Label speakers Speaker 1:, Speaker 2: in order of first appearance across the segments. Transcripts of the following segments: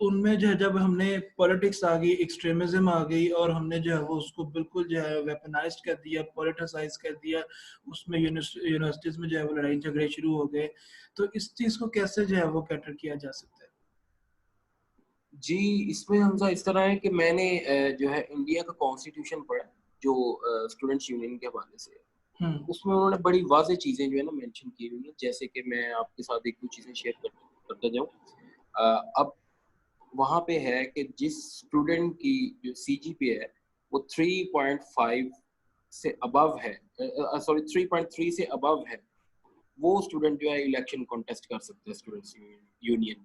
Speaker 1: ان میں جو ہے جب ہم نے پولیٹکس آ گئی, ایکسٹریمزم آ گئی, اور ہم نے جو ہے وہ اس کو بالکل جو ہے ویپنائزڈ کر دیا, پولیٹیسائز کر دیا, اس میں یونیورسٹیز میں جو ہے وہ لڑائی جھگڑے شروع ہو گئے, تو اس چیز کو کیسے جو ہے وہ کیٹر کیا جا سکتا ہے؟
Speaker 2: جی اس میں حمزہ اس طرح ہے کہ میں نے جو ہے انڈیا کا کانسٹیٹیوشن پڑھا جو اسٹوڈنٹس یونین کے حوالے سے ہے.
Speaker 1: ہوں
Speaker 2: اس میں انہوں نے بڑی واضح چیزیں جو ہے نا مینشن کی ہوئی ہیں, جیسے کہ میں آپ کے ساتھ ایک دو چیزیں شیئر کرتا جاؤں. اب وہاں پہ ہے کہ جس اسٹوڈنٹ کی جو سی جی پی ہے وہ 3.5 سے ابو ہے, سوری 3.3 سے ابو ہے, وہ اسٹوڈنٹ جو ہے الیکشن کانٹیسٹ کر سکتے ہیں اسٹوڈنٹس یونین.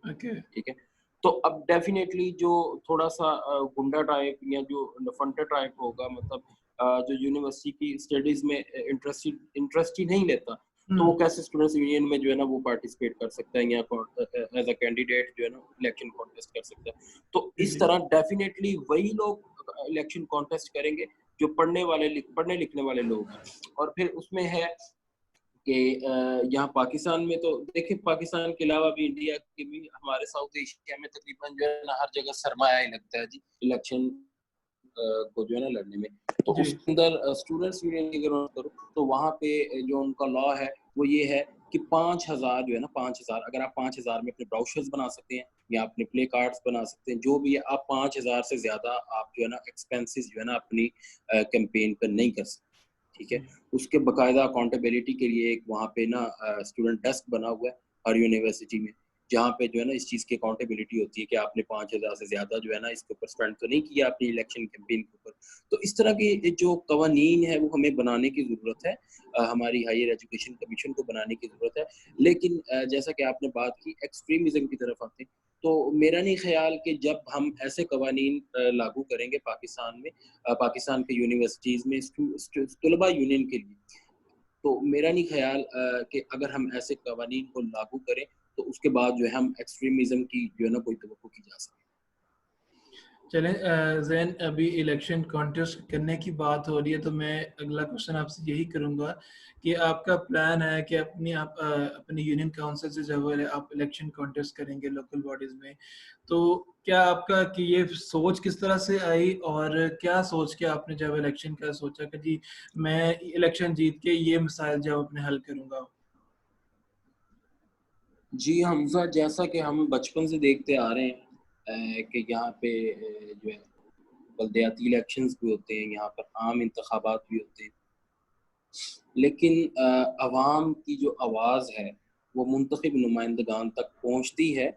Speaker 1: اوکے.
Speaker 2: ٹھیک ہے, تو اب ڈیفینیٹلی جو تھوڑا سا گنڈا ٹائپ یا جو لفنٹا ٹائپ ہوگا, مطلب جو یونیورسٹی کی اسٹڈیز میں انٹرسٹ ہی نہیں لیتا, تو وہ کیسے اسٹوڈنٹس یونین میں جو ہے نا وہ پارٹیسپیٹ کر سکتا ہے یا ایز اے کینڈیڈیٹ جو ہے نا الیکشن کانٹیسٹ کر سکتا ہے. تو اس
Speaker 1: جی
Speaker 2: طرح ڈیفینیٹلی وہی لوگ الیکشن کانٹیسٹ کریں گے جو پڑھنے لکھنے والے لوگ ہیں. اور پھر اس میں ہے کہ یہاں پاکستان میں تو دیکھیں, پاکستان کے علاوہ بھی انڈیا کے بھی ہمارے ساؤتھ ایشیا میں تقریباً جو ہے نا ہر جگہ سرمایہ ہی لگتا ہے جی الیکشن کو جو ہے نا لڑنے میں. تو اس
Speaker 1: جی
Speaker 2: کے اندر اسٹوڈنٹس یونین کی اگر بات کروں تو وہاں پہ جو ان کا لا ہے وہ یہ ہے کہ 5,000 جو ہے نا 5,000, اگر آپ 5,000 میں اپنے براؤچرز بنا سکتے ہیں یا اپنے پلے کارڈز بنا سکتے ہیں, جو بھی ہے, آپ 5,000 سے زیادہ آپ جو ہے نا ایکسپینسز جو ہے نا اپنی کیمپین پر نہیں کر سکتے. ٹھیک ہے, اس کے باقاعدہ اکاؤنٹیبلٹی کے لیے ایک وہاں پہ نا اسٹوڈنٹ ڈیسک بنا ہوا ہے ہر یونیورسٹی میں, جہاں پہ جو ہے نا اس چیز کی اکاؤنٹیبلٹی ہوتی ہے کہ آپ نے 5,000 سے زیادہ جو ہے نا اس کے اوپر اسپینڈ تو نہیں کیا اپنی الیکشن کیمپین کے اوپر. تو اس طرح کے جو قوانین ہے وہ ہمیں بنانے کی ضرورت ہے, ہماری ہائیر ایجوکیشن کمیشن کو بنانے کی ضرورت ہے. لیکن جیسا کہ آپ نے بات کی ایکسٹریمزم کی طرف آتے ہیں, تو میرا نہیں خیال کہ جب ہم ایسے قوانین لاگو کریں گے پاکستان میں, پاکستان کے یونیورسٹیز میں طلباء یونین کے لیے, تو میرا نہیں خیال کہ اگر ہم ایسے قوانین کو لاگو کریں تو اس کے بعد جو ہے ہم ایکسٹریمزم کی جو ہے نا کوئی توقع کی جا سکے.
Speaker 1: چلیں زین, ابھی الیکشن کانٹیسٹ کرنے کی بات ہو رہی ہے, تو میں اگلا کوشچن آپ سے یہی کروں گا کہ آپ کا پلان ہے کہ اپنی یونین کاؤنسل سے جب آپ الیکشن کانٹیسٹ کریں گے لوکل باڈیز میں, تو کیا آپ کا کہ یہ سوچ کس طرح سے آئی, اور کیا سوچ کے آپ نے جب الیکشن کا سوچا کہ جی میں الیکشن جیت کے یہ مسائل جو اپنے حل کروں گا؟
Speaker 2: جی حمزہ, جیسا کہ ہم بچپن سے دیکھتے آ رہے ہیں کہ یہاں پہ جو ہے بلدیاتی الیکشنز بھی ہوتے ہیں, یہاں پر عام انتخابات بھی ہوتے ہیں, لیکن عوام کی جو آواز ہے وہ منتخب نمائندگان تک پہنچتی ہے,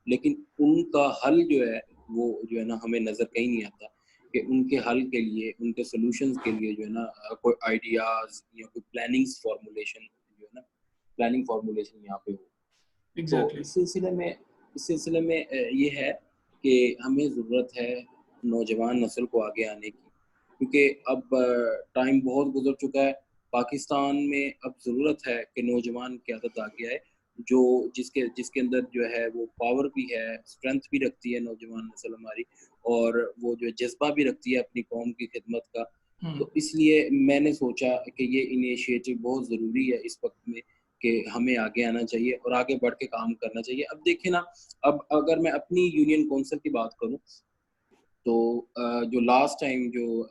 Speaker 2: لیکن ان کا حل جو ہے نا ہمیں نظر کہیں نہیں آتا کہ ان کے حل کے لیے, ان کے سولوشنز کے لیے جو ہے نا کوئی آئیڈیاز یا کوئی پلاننگ فارمولیشن یہاں پہ ہو. تو
Speaker 1: ایگزیکٹلی.
Speaker 2: اس سلسلے میں یہ ہے کہ ہمیں ضرورت ہے نوجوان نسل کو آگے آنے کی, کیونکہ اب ٹائم بہت گزر چکا ہے. پاکستان میں اب ضرورت ہے کہ نوجوان قیادت آگے آئے, جس کے اندر جو ہے وہ پاور بھی ہے, اسٹرینتھ بھی رکھتی ہے نوجوان نسل ہماری, اور وہ جو جذبہ بھی رکھتی ہے اپنی قوم کی خدمت کا. تو اس لیے میں نے سوچا کہ یہ انیشیٹو بہت ضروری ہے اس وقت میں کہ ہمیں آگے آنا چاہیے اور آگے بڑھ کے کام کرنا چاہیے. اب دیکھیں نا, اب اگر میں اپنی یونین کونسل کی بات کروں تو جو لاسٹ ٹائم جو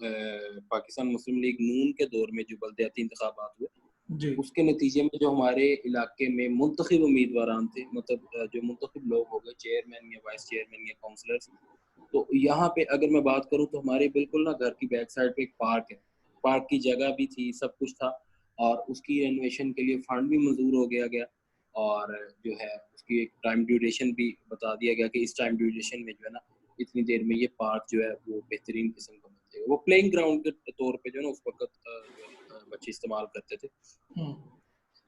Speaker 2: پاکستان مسلم لیگ نون کے دور میں جو بلدیاتی انتخابات ہوئے,
Speaker 1: جی
Speaker 2: اس کے نتیجے میں جو ہمارے علاقے میں منتخب امیدواران تھے, مطلب جو منتخب لوگ ہو گئے, چیئرمین یا وائس چیئرمین یا کاؤنسلرز, تو یہاں پہ اگر میں بات کروں تو ہمارے بالکل نا گھر کی بیک سائڈ پہ ایک پارک ہے, پارک کی جگہ بھی تھی, سب کچھ تھا, اور اس کی رینویشن کے لیے فنڈ بھی منظور ہو گیا, اور جو ہے اس کی ایک ٹائم ڈیوریشن بھی بتا دیا گیا کہ اس ٹائم ڈیوریشن میں جو ہے نا اتنی دیر میں یہ پارک جو ہے وہ بہترین قسم کا بن جائے گا. وہ پلینگ گراؤنڈ کے طور پہ جو ہے نا اس وقت جو ہے بچے استعمال کرتے تھے.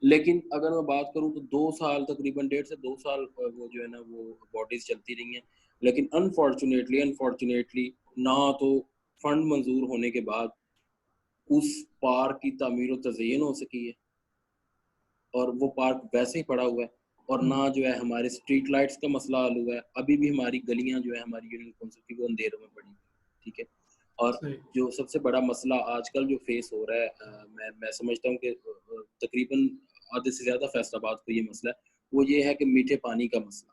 Speaker 2: لیکن اگر میں بات کروں تو 2 سال, تقریباً 1.5 سے 2 سال وہ جو ہے نا وہ باڈیز چلتی رہی ہیں, لیکن انفارچونیٹلی نہ تو فنڈ منظور ہونے کے بعد اس پارک کی تعمیر و تزئین ہو سکی ہے, اور وہ پارک ویسے ہی پڑا ہوا ہے, اور نہ جو ہے ہمارے اسٹریٹ لائٹس کا مسئلہ حل ہوا ہے. ابھی بھی ہماری گلیاں جو ہے ہماری یونین کونسل کی وہ اندھیروں میں پڑی. ٹھیک ہے, اور
Speaker 1: صحیح.
Speaker 2: جو سب سے بڑا مسئلہ آج کل جو فیس ہو رہا ہے, میں سمجھتا ہوں کہ تقریباً آدھے سے زیادہ فیصل آباد کو یہ مسئلہ ہے, وہ یہ ہے کہ میٹھے پانی کا مسئلہ.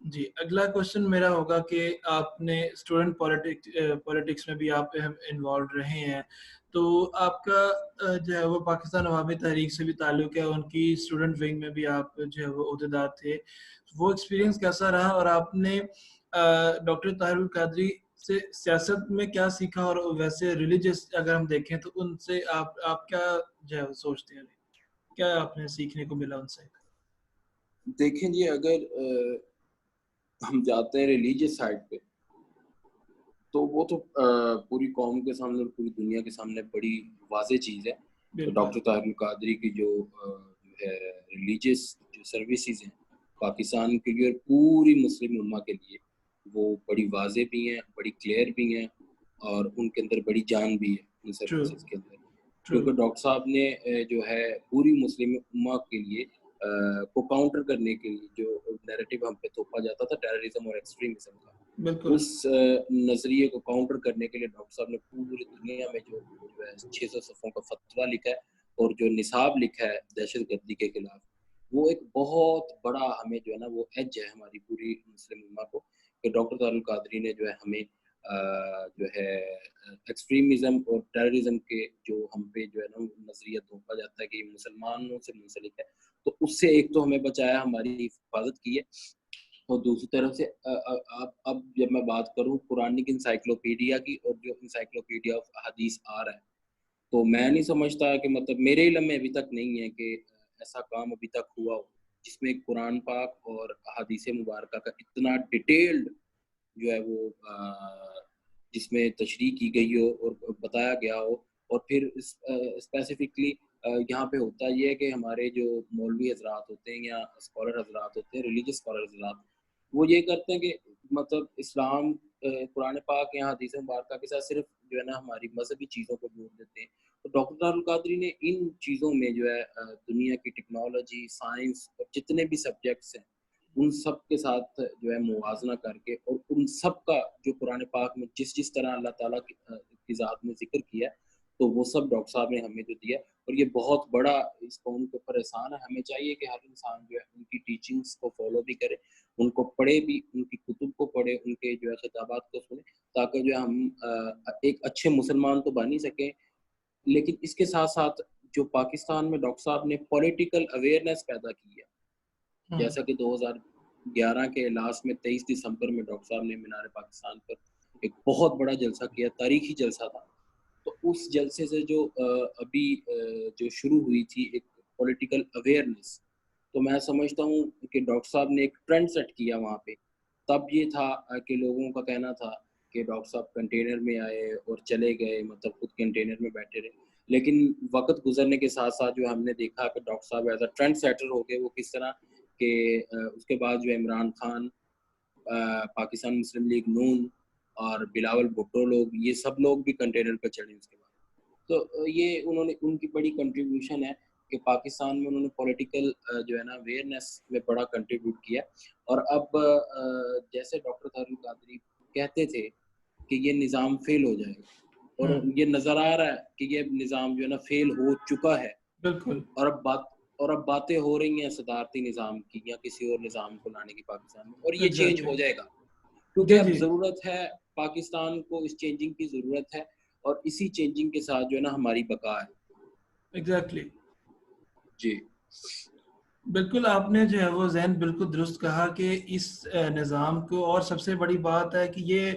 Speaker 1: جی اگلا کوشچن میرا ہوگا کہ آپ نے اسٹوڈنٹ پالیٹکس میں بھی آپ انوالوڈ رہے ہیں، تو آپ کا جو ہے وہ پاکستان عوامی تحریک سے بھی تعلق ہے، ان کی اسٹوڈنٹ ونگ میں بھی آپ جو ہے وہ عہدیدار تھے، وہ ایکسپیرینس کیسا رہا اور آپ نے ڈاکٹر طاہر القادری سے سیاست میں کیا سیکھا، اور ویسے ریلیجس اگر ہم دیکھیں تو ان سے آپ کیا جو ہے وہ سوچتے ہیں، کیا آپ نے سیکھنے کو ملا ان سے؟
Speaker 2: دیکھیں جی، اگر ہم جاتے ہیں ریلیجیس سائڈ پہ تو وہ تو پوری قوم کے سامنے اور پوری دنیا کے سامنے بڑی واضح چیز ہے. تو
Speaker 1: بالکل
Speaker 2: ڈاکٹر طاہر القادری کی جو ہے ریلیجیس جو سروسز ہیں پاکستان کے لیے اور پوری مسلم امہ کے لیے، وہ بڑی واضح بھی ہیں، بڑی کلیئر بھی ہیں، اور ان کے اندر بڑی جان بھی ہے ان
Speaker 1: ٹرو
Speaker 2: سروسز کے اندر.
Speaker 1: ٹرو
Speaker 2: کیونکہ ڈاکٹر صاحب نے جو ہے پوری مسلم امہ کے لیے کو کاؤنٹر کرنے کے لیے جو نیریٹو ہم پہ تھوپا جاتا تھا ٹیررزم اور ایکسٹریمزم کا،
Speaker 1: بالکل
Speaker 2: اس نظریے کو کاؤنٹر کرنے کے لیے ڈاکٹر صاحب نے پوری دنیا میں جو ہے 600 صفحوں کا فتویٰ لکھا ہے اور جو نصاب لکھا ہے دہشت گردی کے خلاف، وہ ایک بہت بڑا ہمیں جو ہے نا وہ ایج ہے ہماری پوری مسلم امہ کو، کہ ڈاکٹر طاہر القادری نے جو ہے ہمیں جو ہے ایکسٹریمزم اور ٹیررزم کے جو ہم پہ جو ہے نا نظریہ تھوپا جاتا ہے کہ یہ مسلمانوں سے منسلک ہے، تو اس سے ایک تو ہمیں بچایا، ہماری حفاظت کی ہے. اور دوسری طرف سے اب جب میں بات کروں قرآنک انسائکلوپیڈیا کی اور جو انسائکلوپیڈیا آف احادیث آ رہا ہے، تو میں نہیں سمجھتا کہ مطلب میرے علم میں ابھی تک نہیں ہے کہ ایسا کام ابھی تک ہوا ہو جس میں قرآن پاک اور احادیث مبارکہ کا اتنا ڈیٹیلڈ جو ہے وہ جس میں تشریح کی گئی ہو اور بتایا گیا ہو. اور پھر اسپیسیفکلی یہاں پہ ہوتا یہ ہے کہ ہمارے جو مولوی حضرات ہوتے ہیں یا اسکالر حضرات ہوتے ہیں، ریلیجیس اسکالر حضرات، وہ یہ کرتے ہیں کہ مطلب اسلام قرآن پاک یا حدیث مبارکہ کے ساتھ صرف جو ہے نا ہماری مذہبی چیزوں کو جوڑ دیتے ہیں. تو ڈاکٹر طاہر القادری نے ان چیزوں میں جو ہے دنیا کی ٹیکنالوجی، سائنس اور جتنے بھی سبجیکٹس ہیں ان سب کے ساتھ جو ہے موازنہ کر کے اور ان سب کا جو قرآن پاک میں جس طرح اللہ تعالیٰ کی ذات میں ذکر کیا ہے، تو وہ سب ڈاکٹر صاحب نے ہمیں جو دیا. اور یہ بہت بڑا اس قوم کے اوپر احسان ہے. ہمیں چاہیے کہ ہر انسان جو ہے ان کی ٹیچنگس کو فالو بھی کرے، ان کو پڑھے بھی، ان کی کتب کو پڑھے، ان کے جو ہے خطابات کو سنے، تاکہ جو ہے ہم ایک اچھے مسلمان تو بن ہی سکیں. لیکن اس کے ساتھ ساتھ جو پاکستان میں ڈاکٹر صاحب نے پولیٹیکل اویئرنیس پیدا کی ہے، جیسا کہ 2011 کے لاسٹ میں 23 دسمبر میں ڈاکٹر صاحب نے مینار پاکستان پر ایک بہت بڑا جلسہ کیا، تاریخی جلسہ تھا. تو اس جلسے سے جو ابھی جو شروع ہوئی تھی ایک پولیٹیکل اویئرنیس، تو میں سمجھتا ہوں کہ ڈاکٹر صاحب نے ایک ٹرینڈ سیٹ کیا وہاں پہ. تب یہ تھا کہ لوگوں کا کہنا تھا کہ ڈاکٹر صاحب کنٹینر میں آئے اور چلے گئے، مطلب خود کنٹینر میں بیٹھے رہے. لیکن وقت گزرنے کے ساتھ ساتھ جو ہم نے دیکھا کہ ڈاکٹر صاحب ایز اے ٹرینڈ سیٹر ہو گئے. وہ کس طرح کہ اس کے بعد جو عمران خان، پاکستان مسلم لیگ نون اور بلاول بھٹو لوگ، یہ سب لوگ بھی کنٹینر پہ چڑھے اس کے بعد. تو یہ انہوں نے، ان کی بڑی کنٹریبیوشن ہے کہ پاکستان میں انہوں نے پولیٹیکل جو ہے نا اویئرنیس میں بڑا کنٹریبیوٹ کیا. اور اب جیسے ڈاکٹر طاہر القادری کہتے تھے کہ یہ نظام فیل ہو جائے گا، اور یہ نظر آ رہا ہے کہ یہ نظام جو ہے نا فیل ہو چکا ہے.
Speaker 1: بالکل.
Speaker 2: اور اب باتیں ہو رہی ہیں صدارتی نظام کی یا کسی اور نظام کو لانے کی پاکستان میں، اور یہ چینج
Speaker 1: ایگزیکٹلی.
Speaker 2: ہو جائے گا کیونکہ
Speaker 1: جی
Speaker 2: اب
Speaker 1: جی
Speaker 2: ضرورت ہے، پاکستان کو اس چینجنگ کی ضرورت ہے، اور اسی چینجنگ کے ساتھ جو ہے نا ہماری بقا ہے.
Speaker 1: ایگزیکٹلی.
Speaker 2: جی
Speaker 1: بالکل آپ نے جو ہے وہ ذہن بالکل درست کہا کہ اس نظام کو، اور سب سے بڑی بات ہے کہ یہ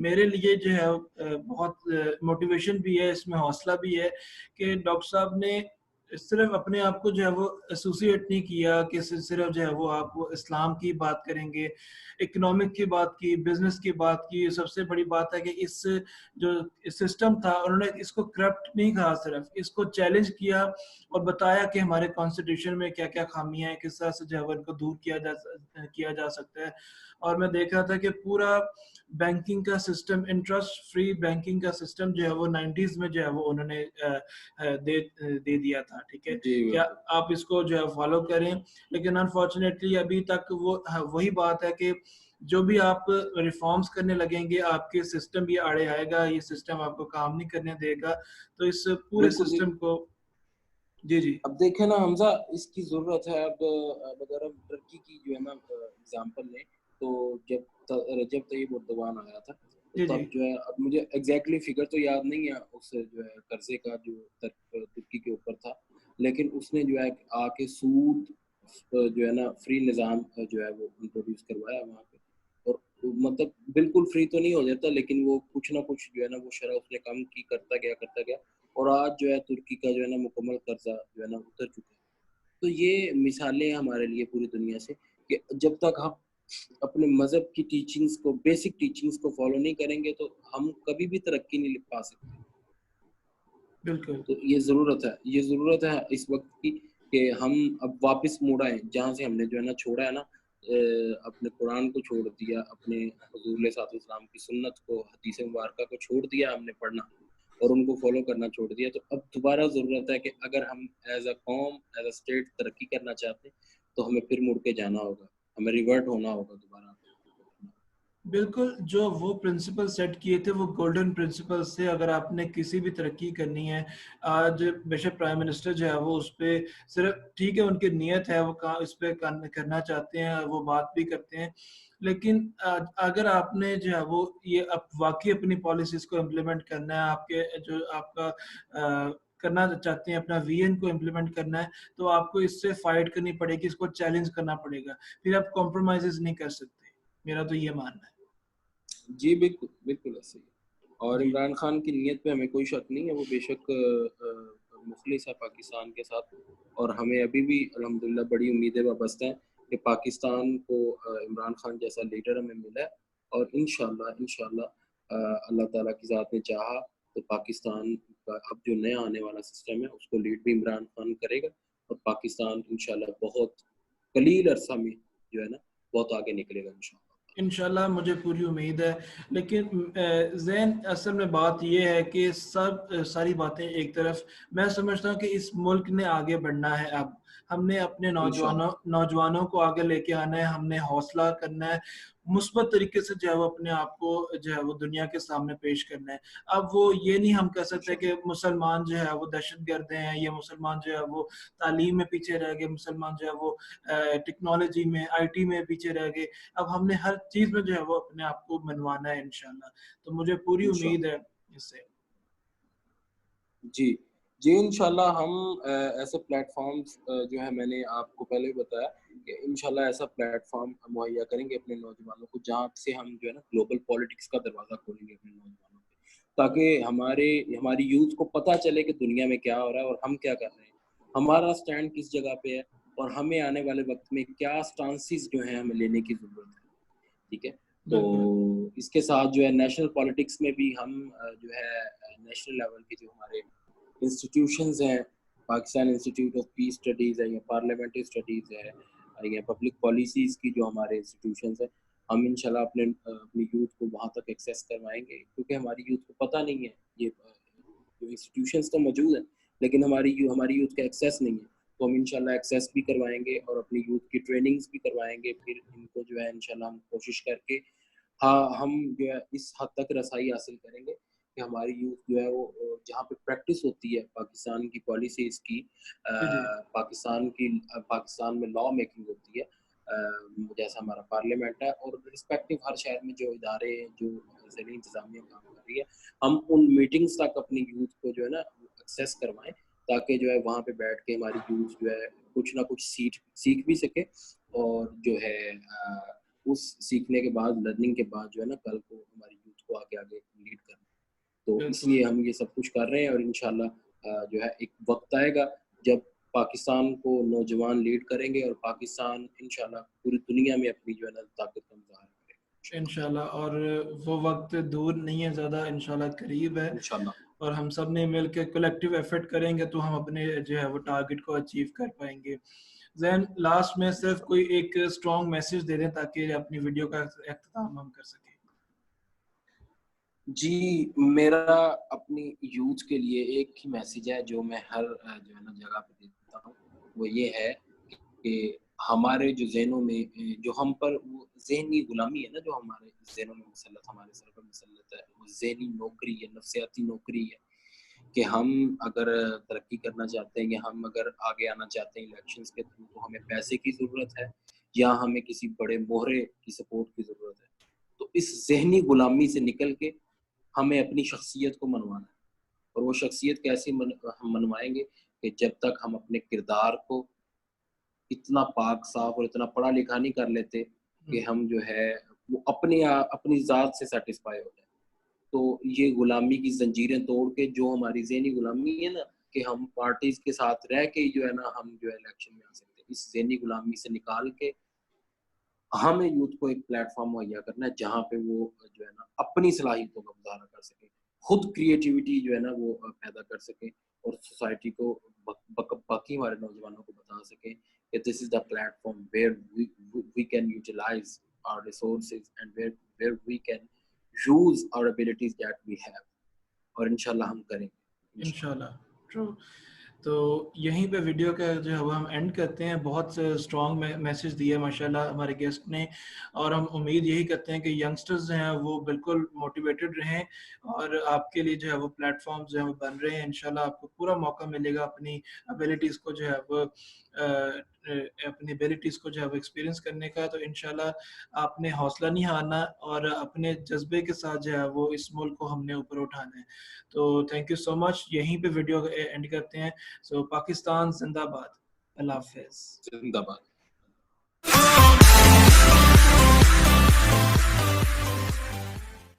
Speaker 1: میرے لیے جو ہے بہت موٹیویشن بھی ہے، اس میں حوصلہ بھی ہے کہ ڈاکٹر صاحب نے صرف اپنے آپ کو جو ہے وہ ایسوسیٹ نہیں کیا کہ صرف جو ہے وہ آپ وہ اسلام کی بات کریں گے، اکنامک کی بات کی، بزنس کی بات کی. سب سے بڑی بات ہے کہ اس جو سسٹم تھا انہوں نے اس کو کرپٹ نہیں کہا، صرف اس کو چیلنج کیا اور بتایا کہ ہمارے کانسٹیٹیوشن میں کیا کیا خامیاں ہیں، کس طرح سے جو ہے ان کو دور کیا جا سکتا ہے. اور میں دیکھ رہا تھا کہ پورا بینکنگ کا سسٹم، انٹرسٹ فری بینکنگ کا سسٹم جو ہے وہ 90s میں جو ہے وہ انہوں نے دے دیا تھا. ٹھیک ہے،
Speaker 2: جی
Speaker 1: کیا
Speaker 2: بالکل.
Speaker 1: آپ اس کو جو ہے فالو کریں؟ لیکن انفارچونیٹلی ابھی تک وہی بات ہے کہ جو بھی آپ ریفارمز کرنے لگیں گے آپ کے سسٹم بھی آڑے آئے گا، یہ سسٹم آپ کو کام نہیں کرنے دے گا. تو اس پورے
Speaker 2: بالکل
Speaker 1: سسٹم کو جی جی
Speaker 2: اب دیکھیں نا حمزہ، اس کی ضرورت ہے. اب اگر ہم ترکی کی جو ہے نا اگزامپل لیں، تو جب رجب طیب اردوان آیا تھا تو
Speaker 1: جی جی
Speaker 2: تب جو ہے، اب مجھے ایگزیکٹلی فگر تو یاد نہیں ہے اس جو ہے قرضے کا جو ترکی کے اوپر تھا، لیکن اس نے جو ہے آ کے سود جو ہے نا فری نظام جو ہے وہ انٹروڈیوس کروایا وہاں پہ، اور مطلب بالکل فری تو نہیں ہو جاتا، لیکن وہ کچھ نہ کچھ جو ہے نا وہ شرح اس نے کم کی، کرتا گیا، اور آج جو ہے ترکی کا جو ہے نا مکمل قرضہ جو ہے نا اتر چکا ہے۔ تو یہ مثالیں ہیں ہمارے لیے پوری دنیا سے کہ جب تک ہم اپنے مذہب کی ٹیچنگز کو، بیسک ٹیچنگز کو فالو نہیں کریں گے تو ہم کبھی بھی ترقی نہیں پا سکتے۔
Speaker 1: بالکل
Speaker 2: تو یہ ضرورت ہے اس وقت کی کہ ہم اب واپس موڑ آئیں جہاں سے ہم نے جو ہے نا چھوڑا ہے نا، اپنے قرآن کو چھوڑ دیا، اپنے حضور علیہ الصلوۃ والسلام کی سنت کو، حدیث مبارکہ کو چھوڑ دیا ہم نے پڑھنا، اور ان کو فالو کرنا چھوڑ دیا۔ تو اب دوبارہ ضرورت ہے کہ اگر ہم ایز اے قوم، ایز اے اسٹیٹ ترقی کرنا چاہتے ہیں تو ہمیں پھر مڑ کے جانا ہوگا، ہمیں ریورٹ ہونا ہوگا دوبارہ۔
Speaker 1: بالکل، جو وہ پرنسپل سیٹ کیے تھے وہ گولڈن پرنسپلز تھے۔ اگر آپ نے کسی بھی ترقی کرنی ہے، آج بے شک پرائم منسٹر جو ہے وہ اس پہ صرف ٹھیک ہے، ان کی نیت ہے، وہ اس پہ کرنا چاہتے ہیں، وہ بات بھی کرتے ہیں، لیکن اگر آپ نے جو ہے وہ یہ واقعی اپنی پالیسیز کو امپلیمنٹ کرنا ہے، آپ کے جو آپ کا کرنا چاہتے ہیں، اپنا وی این کو امپلیمنٹ کرنا ہے، تو آپ کو اس سے فائٹ کرنی پڑے گی، اس کو چیلنج کرنا پڑے گا، پھر آپ کمپرومائزز نہیں کر سکتے۔ میرا تو یہ ماننا ہے۔
Speaker 2: جی بالکل بالکل ایسے ہی، اور
Speaker 1: جی
Speaker 2: عمران خان کی نیت پہ ہمیں کوئی شک نہیں ہے، وہ بے شک مخلص ہے پاکستان کے ساتھ، اور ہمیں ابھی بھی الحمدللہ بڑی امیدیں وابستہ ہیں کہ پاکستان کو عمران خان جیسا لیڈر ہمیں ملا ہے، اور انشاءاللہ اللہ تعالیٰ کی ذات نے چاہا تو پاکستان کا اب جو نیا آنے والا سسٹم ہے اس کو لیڈ بھی عمران خان کرے گا، اور پاکستان انشاءاللہ بہت قلیل عرصہ میں جو ہے نا بہت آگے نکلے گا انشاءاللہ۔
Speaker 1: انشاءاللہ مجھے پوری امید ہے، لیکن زین اصل میں بات یہ ہے کہ ساری باتیں ایک طرف، میں سمجھتا ہوں کہ اس ملک نے آگے بڑھنا ہے۔ اب ہم نے اپنے
Speaker 2: انشاءاللہ
Speaker 1: نوجوانوں کو آگے لے کے آنا ہے، ہم نے حوصلہ کرنا ہے، مثبت طریقے سے جو ہے وہ اپنے آپ کو جو ہے وہ دنیا کے سامنے پیش کرنا ہے۔ اب وہ یہ نہیں ہم کہہ سکتے
Speaker 2: انشاءاللہ
Speaker 1: کہ مسلمان جو ہے وہ دہشت گرد ہیں، یہ مسلمان جو ہے وہ تعلیم میں پیچھے رہ گئے، مسلمان جو ہے وہ ٹیکنالوجی میں، آئی ٹی میں پیچھے رہ گئے۔ اب ہم نے ہر چیز میں جو ہے وہ اپنے آپ کو منوانا ہے انشاءاللہ، تو مجھے پوری امید
Speaker 2: انشاءاللہ
Speaker 1: ہے اس سے۔
Speaker 2: جی جی انشاءاللہ ہم ایسے پلیٹ فارمز جو ہے میں نے آپ کو پہلے بتایا کہ انشاءاللہ ایسا پلیٹ فارم مہیا کریں گے اپنے نوجوانوں کو، جہاں سے ہم جو ہے نا گلوبل پالیٹکس کا دروازہ کھولیں گے اپنے نوجوانوں کو، تاکہ ہماری یوتھ کو پتہ چلے کہ دنیا میں کیا ہو رہا ہے اور ہم کیا کر رہے ہیں، ہمارا سٹینڈ کس جگہ پہ ہے، اور ہمیں آنے والے وقت میں کیا سٹانسز جو ہیں ہمیں لینے کی ضرورت ہے۔ ٹھیک ہے، تو
Speaker 1: بالکل
Speaker 2: اس کے ساتھ جو ہے نیشنل پالیٹکس میں بھی ہم جو ہے نیشنل لیول کے جو ہمارے انسٹیٹیوشنز ہیں، Pakistan institute of peace studies ہے، یا پارلیمنٹری اسٹڈیز ہے، یا پبلک پالیسیز کی جو ہمارے انسٹیٹیوشنز ہیں، ہم انشاءاللہ اپنی یوتھ کو وہاں تک ایکسیس کروائیں گے، کیونکہ ہماری یوتھ کو پتہ نہیں ہے، یہ جو انسٹیٹیوشنز تو موجود ہیں لیکن ہماری یوتھ کا ایکسیس نہیں ہے، تو ہم انشاءاللہ ایکسیس بھی کروائیں گے اور اپنی یوتھ کی ٹریننگز بھی کروائیں گے، پھر ان کو جو ہے انشاءاللہ ہم کوشش کر کے ہم جو ہے اس حد تک رسائی حاصل کریں گے کہ ہماری یوتھ جو ہے وہ جہاں پہ پریکٹس ہوتی ہے پاکستان کی پالیسیز کی،
Speaker 1: جی جی
Speaker 2: پاکستان میں لا میکنگ ہوتی ہے، جیسا ہمارا پارلیمنٹ ہے، اور رسپیکٹو ہر شہر میں جو ادارے ہیں، جو ذیلی انتظامیہ کام کر رہی ہے، ہم ان میٹنگز تک اپنی یوتھ کو جو ہے نا ایکسیس کروائیں، تاکہ جو ہے وہاں پہ بیٹھ کے ہماری یوتھ جو ہے کچھ نہ کچھ سیکھ بھی سکے، اور جو ہے اس سیکھنے کے بعد، لرننگ کے بعد جو ہے نا کل کو ہماری یوتھ کو آگے لیڈ کرنا۔ تو اس
Speaker 1: بالکل
Speaker 2: لیے ہم یہ سب کچھ کر رہے ہیں، اور انشاءاللہ جو ہے ایک وقت آئے گا جب پاکستان کو نوجوان لیڈ کریں گے، اور پاکستان انشاءاللہ پوری دنیا میں اپنی جو ہے نا طاقت کا مظاہرہ کرے گا
Speaker 1: انشاءاللہ، اور وہ وقت دور نہیں ہے زیادہ، انشاءاللہ قریب ہے،
Speaker 2: انشاءاللہ۔
Speaker 1: اور ہم سب نے مل کے کولیکٹیو ایفرٹ کریں گے تو ہم اپنے جو ہے وہ ٹارگٹ کو اچیو کر پائیں گے۔ زین لاسٹ میں صرف کوئی ایک اسٹرانگ میسج دے دیں تاکہ اپنی ویڈیو کا اختتام ہم کر سکیں۔
Speaker 2: جی میرا اپنی یوتھ کے لیے ایک ہی میسیج ہے جو میں ہر جو ہے نا جگہ پہ دیتا ہوں، وہ یہ ہے کہ ہمارے جو ذہنوں میں جو ہم پر وہ ذہنی غلامی ہے نا، جو ہمارے ذہنوں میں مسلط، ہمارے سر پر مسلط ہے، وہ ذہنی نوکری ہے، نفسیاتی نوکری ہے، کہ ہم اگر ترقی کرنا چاہتے ہیں یا ہم اگر آگے آنا چاہتے ہیں الیکشنز کے تھرو، تو ہمیں پیسے کی ضرورت ہے، یا ہمیں کسی بڑے موہرے کی سپورٹ کی ضرورت ہے. تو اس ذہنی غلامی سے نکل کے ہمیں اپنی شخصیت کو منوانا ہے. اور وہ شخصیت کیسے ہم منوائیں گے کہ جب تک ہم اپنے کردار کو اتنا پاک صاف اور اتنا پڑھا لکھا نہیں کر لیتے کہ ہم جو ہے وہ اپنی ذات سے سیٹسفائی ہو جائیں. تو یہ غلامی کی زنجیریں توڑ کے جو ہماری ذہنی غلامی ہے نا کہ ہم پارٹیز کے ساتھ رہ کے جو ہے نا ہم جو ہے الیکشن میں آ سکتے ہیں, اس ذہنی غلامی سے نکال کے ہمیں یوتھ کو ایک پلیٹ فارم مہیا کرنا ہے جہاں پہ وہ جو ہے نا اپنی صلاحیتوں کا مظاہرہ کر سکیں, خود کریٹیوٹی جو ہے نا وہ پیدا کر سکیں اور سوسائٹی کو باقی ہمارے نوجوانوں کو بتا سکیں کہ this is the platform where we can utilise our resources and where we can use our abilities that we have. اور انشاءاللہ ہم کریں گے
Speaker 1: انشاءاللہ. ٹرو. تو یہیں پہ ویڈیو کا جو ہے ہم اینڈ کرتے ہیں. بہت اسٹرانگ میسج دیا ماشاءاللہ ہمارے گیسٹ نے, اور ہم امید یہی کرتے ہیں کہ ینگسٹرز ہیں وہ بالکل موٹیویٹڈ رہیں اور آپ کے لیے جو ہے وہ پلیٹ فارمز جو ہیں وہ بن رہے ہیں. انشاءاللہ آپ کو پورا موقع ملے گا اپنی ابیلٹیز کو جو ہے وہ ایکسپیرینس کرنے کا. تو انشاءاللہ آپ نے حوصلہ نہیں ہارنا اور اپنے جذبے کے ساتھ جو ہے وہ اس ملک کو ہم نے اوپر اٹھانا ہے. تو تھینک یو سو مچ. یہیں پہ ویڈیو اینڈ کرتے ہیں. سو پاکستان زندہ باد. اللہ حافظ.
Speaker 2: زندہ باد.